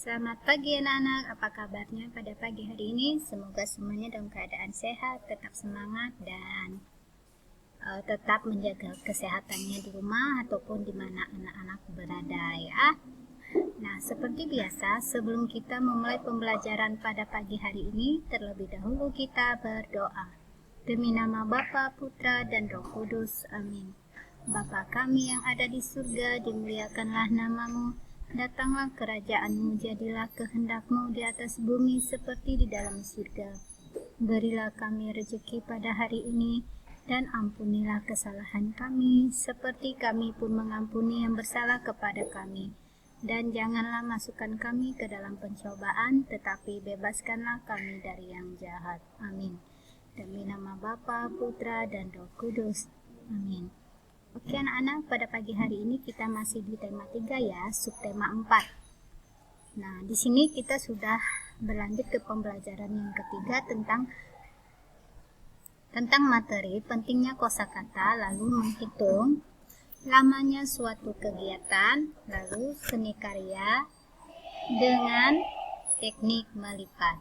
Selamat pagi anak-anak, apa kabarnya pada pagi hari ini? Semoga semuanya dalam keadaan sehat, tetap semangat dan tetap menjaga kesehatannya di rumah ataupun di mana anak-anak berada ya. Nah, seperti biasa, sebelum kita memulai pembelajaran pada pagi hari ini, terlebih dahulu kita berdoa. Demi nama Bapa, Putra, dan Roh Kudus. Amin. Bapa kami yang ada di surga, dimuliakanlah namamu. Datanglah kerajaan-Mu, jadilah kehendak-Mu di atas bumi seperti di dalam surga. Berilah kami rezeki pada hari ini, dan ampunilah kesalahan kami, seperti kami pun mengampuni yang bersalah kepada kami. Dan janganlah masukkan kami ke dalam pencobaan, tetapi bebaskanlah kami dari yang jahat. Amin. Demi nama Bapa, Putra, dan Roh Kudus. Amin. Oke anak-anak, pada pagi hari ini kita masih di tema 3 ya, subtema 4. Nah, di sini kita sudah berlanjut ke pembelajaran yang ketiga tentang materi pentingnya kosakata, lalu menghitung lamanya suatu kegiatan, lalu seni karya dengan teknik melipat.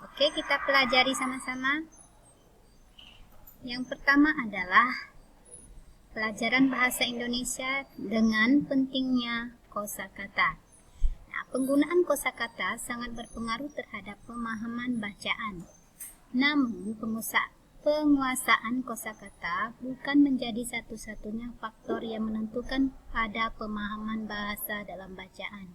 Oke, kita pelajari sama-sama. Yang pertama adalah pelajaran bahasa Indonesia dengan pentingnya kosakata. Nah, penggunaan kosakata sangat berpengaruh terhadap pemahaman bacaan. Namun, penguasaan kosakata bukan menjadi satu-satunya faktor yang menentukan pada pemahaman bahasa dalam bacaan.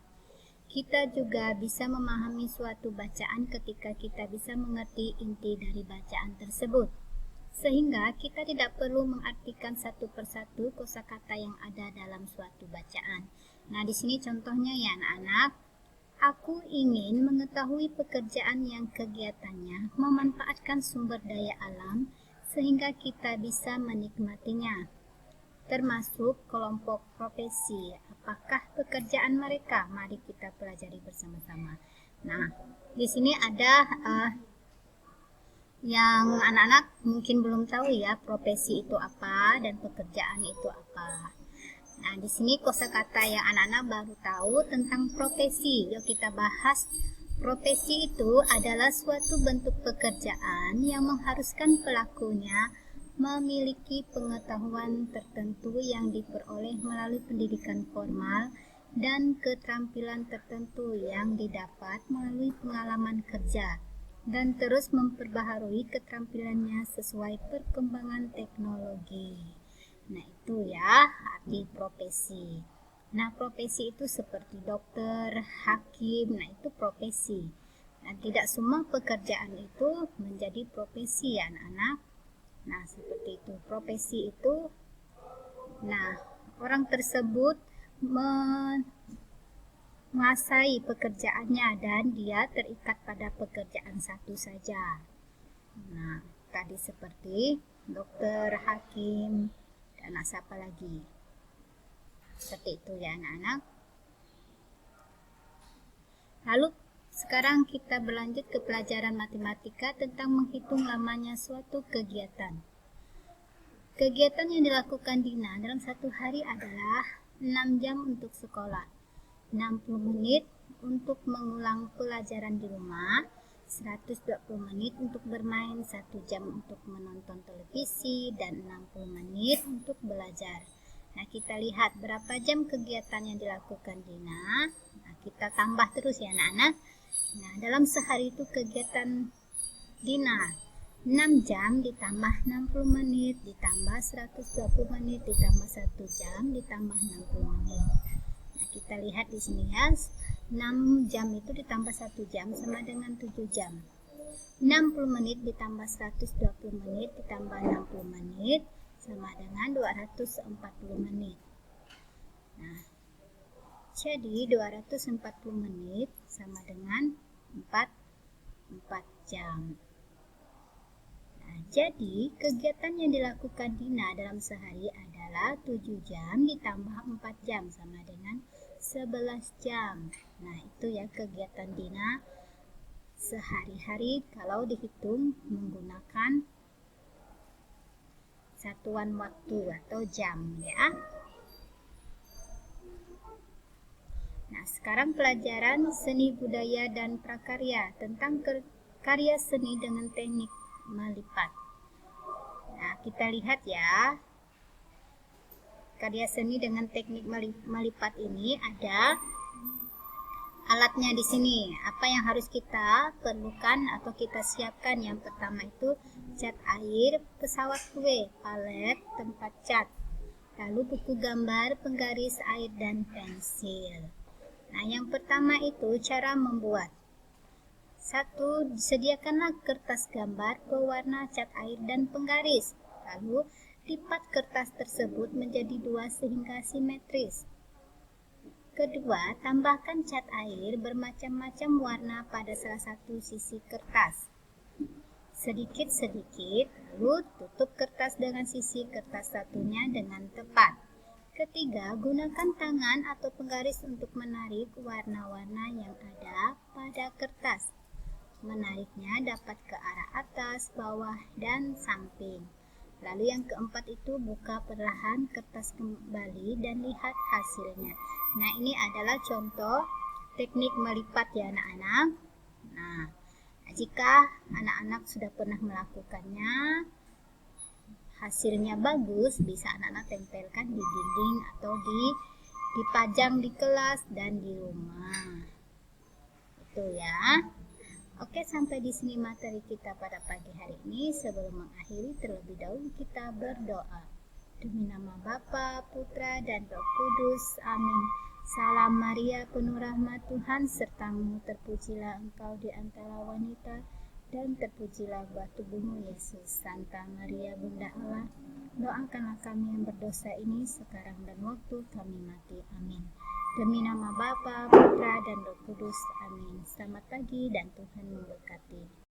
Kita juga bisa memahami suatu bacaan ketika kita bisa mengerti inti dari bacaan tersebut. Sehingga kita tidak perlu mengartikan satu persatu kosakata yang ada dalam suatu bacaan. Nah, di sini contohnya ya anak-anak. Aku ingin mengetahui pekerjaan yang kegiatannya memanfaatkan sumber daya alam sehingga kita bisa menikmatinya. Termasuk kelompok profesi. Apakah pekerjaan mereka? Mari kita pelajari bersama-sama. Nah, di sini ada yang anak-anak mungkin belum tahu ya, profesi itu apa dan pekerjaan itu apa. Nah, di sini kosakata yang anak-anak baru tahu tentang profesi. Yuk kita bahas. Profesi itu adalah suatu bentuk pekerjaan yang mengharuskan pelakunya memiliki pengetahuan tertentu yang diperoleh melalui pendidikan formal dan keterampilan tertentu yang didapat melalui pengalaman kerja, dan terus memperbaharui keterampilannya sesuai perkembangan teknologi. Nah, itu ya arti profesi. Nah, profesi itu seperti dokter, hakim, nah itu profesi. Nah, tidak semua pekerjaan itu menjadi profesi ya anak-anak. Nah, seperti itu. Profesi itu, nah, orang tersebut menguasai pekerjaannya dan dia terikat pada pekerjaan satu saja. Nah, tadi seperti dokter, hakim, dan siapa lagi. Seperti itu ya anak-anak. Lalu sekarang kita berlanjut ke pelajaran matematika tentang menghitung lamanya suatu kegiatan. Kegiatan yang dilakukan Dina dalam satu hari adalah 6 jam untuk sekolah, 60 menit untuk mengulang pelajaran di rumah, 120 menit untuk bermain, 1 jam untuk menonton televisi, dan 60 menit untuk belajar. Nah, kita lihat berapa jam kegiatan yang dilakukan Dina. Nah, kita tambah terus ya anak-anak. Nah, dalam sehari itu kegiatan Dina 6 jam ditambah 60 menit ditambah 120 menit ditambah 1 jam ditambah 60 menit. Nah, kita lihat di sini ya. 6 jam itu ditambah 1 jam sama dengan 7 jam. 60 menit ditambah 120 menit ditambah 60 menit sama dengan 240 menit. Nah, jadi 240 menit sama dengan 4 jam. Nah, jadi kegiatan yang dilakukan Dina dalam sehari adalah 7 jam ditambah 4 jam sama dengan 11 jam. Nah, itu ya kegiatan Dina sehari-hari kalau dihitung menggunakan satuan waktu atau jam ya. Nah, sekarang pelajaran seni budaya dan prakarya tentang karya seni dengan teknik melipat. Nah, kita lihat ya. Karya seni dengan teknik melipat ini ada alatnya di sini. Apa yang harus kita perlukan atau kita siapkan? Yang pertama itu cat air, pesawat kue, palet, tempat cat, lalu buku gambar, penggaris air, dan pensil. Nah, yang pertama itu cara membuat. 1. Sediakanlah kertas gambar, pewarna, cat air, dan penggaris. Lalu, lipat kertas tersebut menjadi 2 sehingga simetris. Kedua, tambahkan cat air bermacam-macam warna pada salah satu sisi kertas. Sedikit-sedikit, lalu tutup kertas dengan sisi kertas satunya dengan tepat. Ketiga, gunakan tangan atau penggaris untuk menarik warna-warna yang ada pada kertas. Menariknya dapat ke arah atas, bawah, dan samping. Lalu yang keempat itu buka perlahan kertas kembali dan lihat hasilnya. Nah, ini adalah contoh teknik melipat ya anak-anak. Nah, jika anak-anak sudah pernah melakukannya, hasilnya bagus, bisa anak-anak tempelkan di dinding atau dipajang di kelas dan di rumah. Itu ya. Oke, sampai di sini materi kita pada pagi hari ini. Sebelum mengakhiri, terlebih dahulu kita berdoa. Demi nama Bapa, Putra, dan Roh Kudus. Amin. Salam Maria, penuh rahmat Tuhan sertamu, terpujilah engkau di antara wanita, dan terpujilah buah tubuhmu Yesus. Santa Maria Bunda Allah, doakanlah kami yang berdosa ini sekarang dan waktu kami mati. Amin. Demi nama Bapa, Putra, dan Roh Kudus. Amin. Selamat pagi dan Tuhan memberkati.